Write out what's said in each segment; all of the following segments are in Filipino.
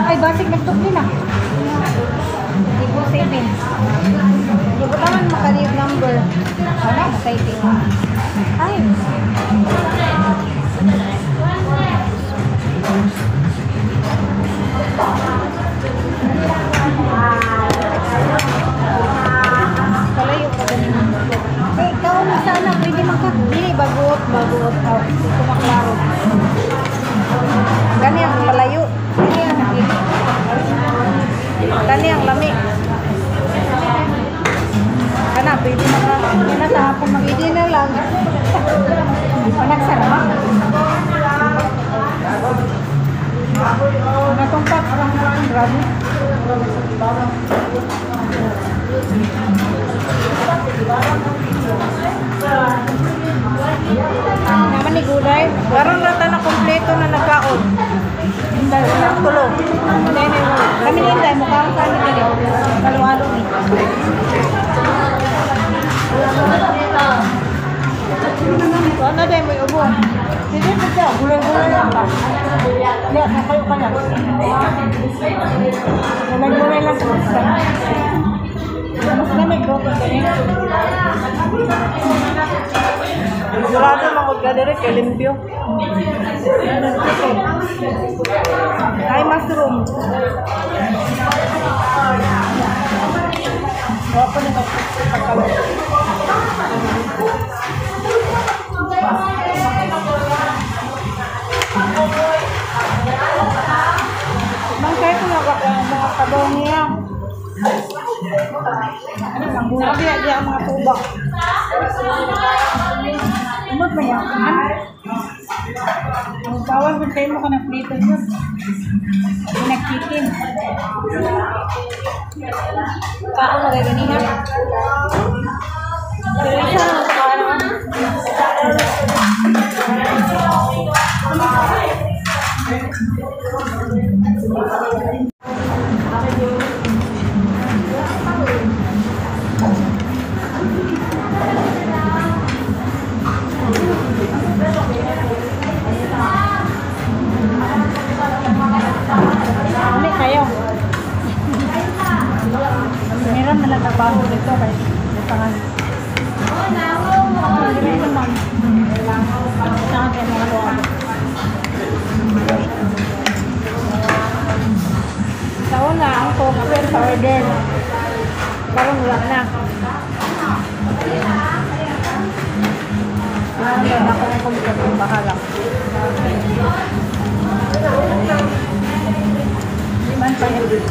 Ay, basig nagtukli na. Ibo 7. Ibo naman makaniyog number. Ano? Masayting. Ay. Kalayo pa ganun. Eh, ikaw na sana. Pwede makakili. Bagot. Oh, ito maklaro. Gani ang palayo. Gani ang lami. Kana, pwede na sa hapon mag-idi na lang. Panagsarama. Natungkat ang grabe. Naman ni gulay. Karon rata na kompleto na nagkaon. Inday na tulo. Kami ni Inday mo kaon sa amin dito. Halo-halo ni. Ano day mo ubo? Hindi pa siya. Gulay-gulay lang ka. Hindi, nakayo ka na. Gulay-gulay lang ka. Mas lamig ko. Sigurado mangod ka dire kay limpyo. Ay mushroom. Apa ni pagkalo? Mangkay ko na mga kabong niya. Ano lang buha dia mga tubak. Umot ba yan? Ang bawal kung tayo mo ka ng plito nyo. Pinagkikin. Kako na gagani ha? Pero isa na sa kaano. Meron na nagtrabaho dito kay tangan. Taon na ang software sa order. Parang wala na. Ako ng computer kung bahala. Di man pa yun.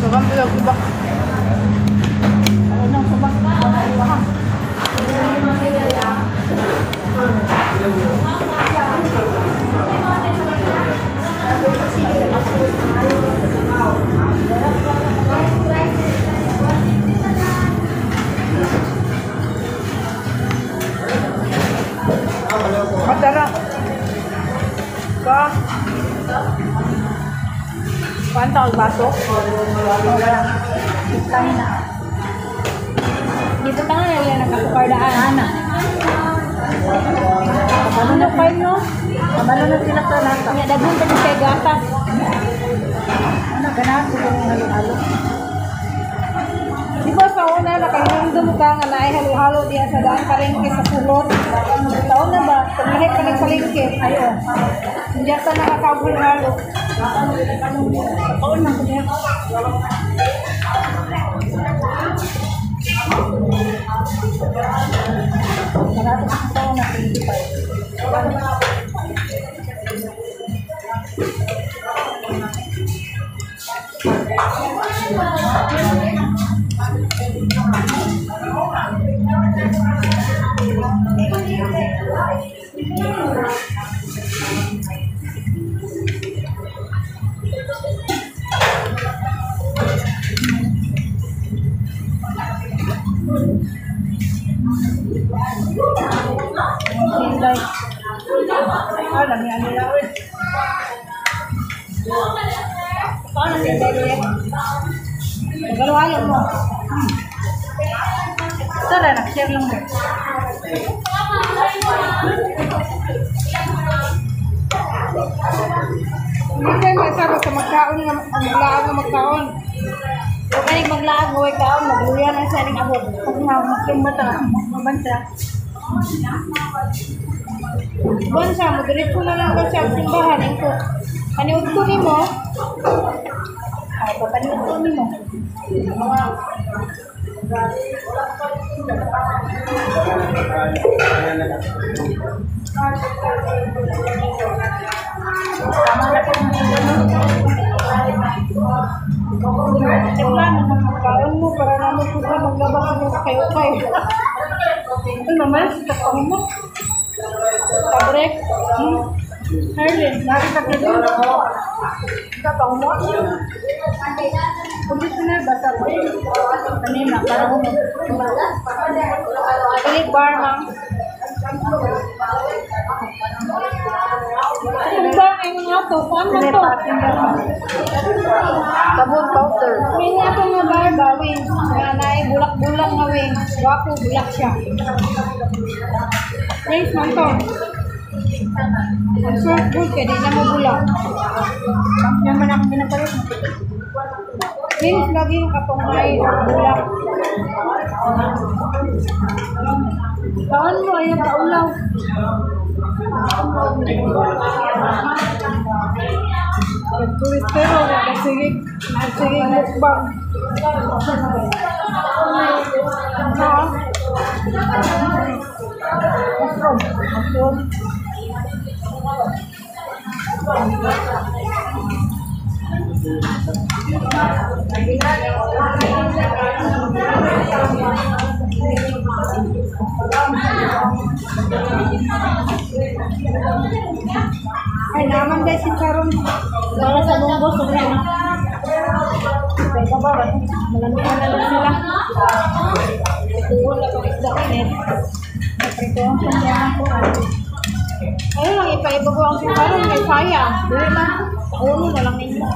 Sobrang bilang subak. Ano nang subak? Wah. Madara. Ba? Kuanto ang baso? Wala. Tayo na. Dito tangan na yan nakapukardaan. Ana. Ano na kayo no? Ano na sila sa nasa? Nga dagun tayo kay gatas. Ano ganaan ko yung halo-halo? Di ba sa una nakahinandun ka nga na ay halo-halo diya sa daan palengke sa sulot? Taon na ba? Tumihit ka ng palengke. Ayo. Hindi ka nakakahalo-halo. Taon na ko niya. Marami sa taon na 25. Alam niya nila. Paano na siya dahil? Magalo-halo mo. Tara, nag-share lang mo. Hindi kayo masabi sa magkaon nga maglaag nga magkaon. Huwag kayo maglaag nga magkaon, magluyan ang saling abot. Pag magkimbata, mabansa. Bansa, madiretso na lang ba siya ang simbahan. Ito, paniod ko ni mo. Ay, papaniod ko ni mo. Tama na po magkaon mo para namin po sa maglabas mo kayo-kayo. Ito naman, tapang mo. Tabrek. Herlin, nakita ka doon. Tapang mo. Conditioner ba sa kanina? Para mo. Pilik bar, ma'am. Ang ba kayo nga to? Saan mo to? Sabon powder. May nga ito nga bar ba, wings? Nanay, bulak-bulak nga wings. Wapo, bulak siya. Wings, ma'am to. Ang short good, kaya di na mo bulak. Yan man ako pinapalit. Wings, lagi yung kapangay, bulak. Kaan mo, ayan kaulaw. Pero nagsigig mukbang. Mushroom. Ay, naman guys, si Sharon. Para sa bunggo, sobrang. Kaya ba, malamihan na lang sila. Ito na pag isda kanin. Ito ang sanyaman ko. Ayun lang, ipaiba ko ang si Sharon. May sayang. Dili lang. Ulo na lang nila.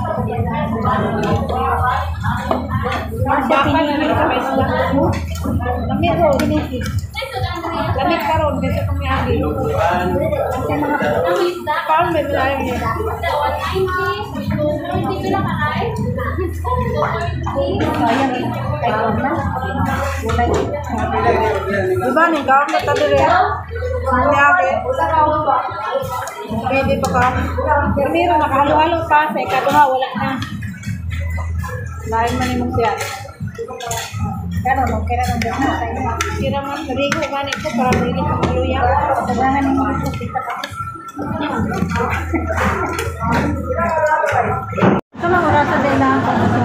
Bakal na rin sa may isda. Lamit ko, ginisi. Lamit ka ron, kasi kung may agi. Kasi mga paano may bilayang nila? Sayang eh. Ay, huwag na. Diba, ning gawang na tabi rin. May agi. Pwede pa ka. Pero meron, nakahalo-halo pa. Sa ikaduha, wala na. Lain man yung siya. Pero no, kaya nang dito tayo. Kira man rigo ganit ko para dili sa luya. Dagangan ni mo sa kita pa. Ito lang oras din lang ako sa.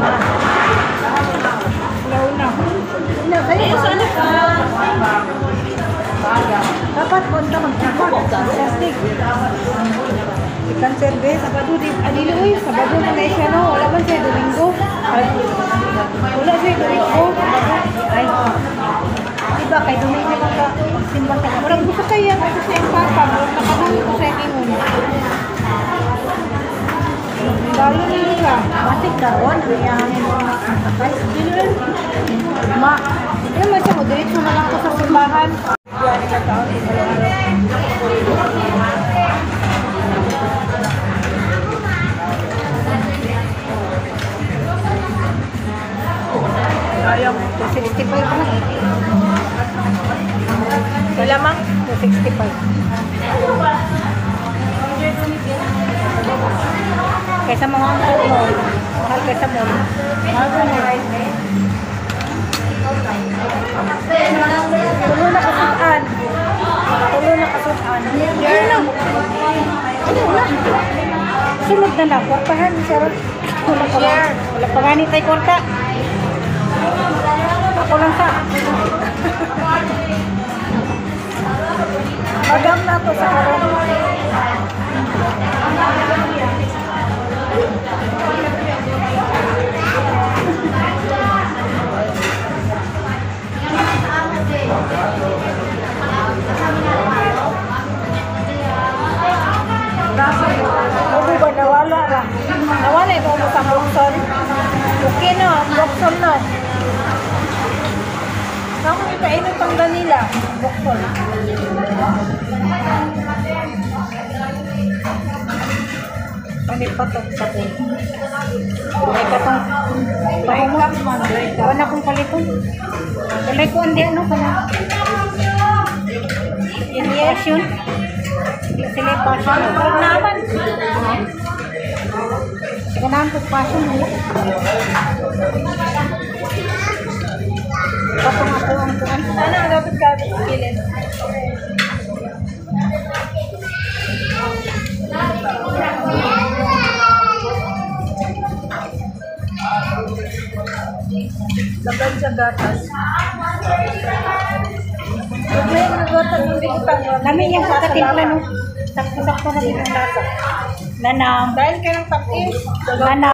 Launa. Ina kayo sana ka. Dapat punta magtrabaho sa plastic. Ikan service Sabado din adilo oy Sabado na may siya no wala man siya Domingo. Wala siya Domingo. Ay. Diba kay Domingo ka simbang ka. Murag gusto kaya kasi sa papa murag nakahuli ko sa ingon. Lalo nila matik karon riyangin mo sakay. Ma, yung mo siya mo diretso na lang ko sa simbahan. Diyan ka taon Ayong 265 na. Wala mang 265. Kaysa mga mall. Mahal kaysa mall. Mahal ka na rice eh. Tulo na kasutan. Tulo na kasutan. Yan na. Ano na? Sunod na lang. Kwartahan. Wala pa ganit ay kwarta. Ako lang sa. Magam na to sa karon. Opo ba nawala ra? Nawala ito mo sa Broxon. Okay na, Broxon na. Ako ipainom pang Danila. Broxon. Ano pa ito sa po? Ay ka itong pahingap man. Wala akong paliton. Walay ko hindi ano pala. Passion. Sila passion. Huwag naman. Ganahan po passion. Patong ako ang tuan. Sana ang dapat ka pilin. Laban sa gatas. Problema na gatas ng bigutang. Namin yung kakatimpla no. Sakto-sakto na din ang lasa. Nanam. Dahil ka ng tapis. Nanam.